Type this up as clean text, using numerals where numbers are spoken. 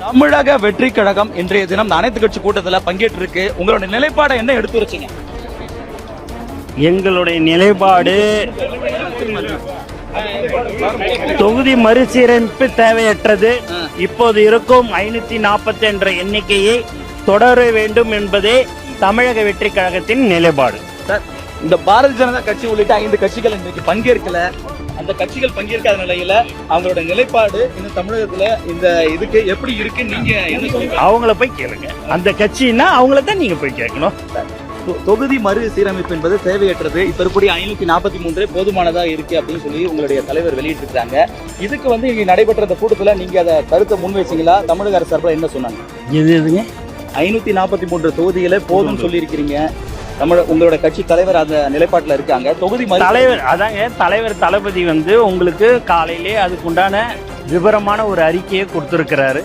தமிழக வெற்றி கழகம் இன்றைய தினம் இந்த அனைத்து கட்சி கூட்டத்தில் பங்கேற்று இருக்கு. உங்களோட நிலைப்பாடை என்ன எடுத்து வச்சீங்க? எங்களுடைய நிலைப்பாடு தொகுதி மறுசீரமைப்பு தேவையற்றது. இப்போது இருக்கும் 540 என்ற எண்ணிக்கையை தொடர வேண்டும் என்பதே தமிழக வெற்றி கழகத்தின் நிலைப்பாடு. சார், இந்த பாரதிய ஜனதா கட்சி உள்ளிட்ட 5 கட்சிகள் இன்றைக்கு பங்கேற்கல. அந்த கட்சிகள் பங்கேற்காத நிலையில அவங்களோட நிலைப்பாடு இந்த தமிழகத்துல இந்த இதுக்கு எப்படி இருக்கு? நீங்க என்ன சொல்றீங்க? அவங்கள போய் கேளுங்க. அந்த கட்சின்னா அவங்கள தான் நீங்க போய் கேட்கணும். தொகுதி மறு சீரமைப்பு என்பது தேவையற்றது. இப்ப இருக்கக்கூடிய 543 போதுமானதா இருக்கு அப்படின்னு சொல்லி உங்களுடைய தலைவர் வெளியிட்டிருக்காங்க. இதுக்கு இங்க நடைபெற்ற இந்த கூட்டத்துல நீங்க அதை கருத்தை முன் வச்சீங்களா? தமிழக அரசு சார்பில் என்ன சொன்னாங்க? எதுங்க 543 தொகுதிகளே போதும் சொல்லி இருக்கிறீங்க. உங்களோட கட்சி தலைவர் அந்த நிலைப்பாட்டில் இருக்காங்க. தொகுதி தலைவர் அதாங்க தலைவர் தளபதி உங்களுக்கு காலையிலே அதுக்குண்டான விவரமான ஒரு அறிக்கையை கொடுத்திருக்கிறாரு.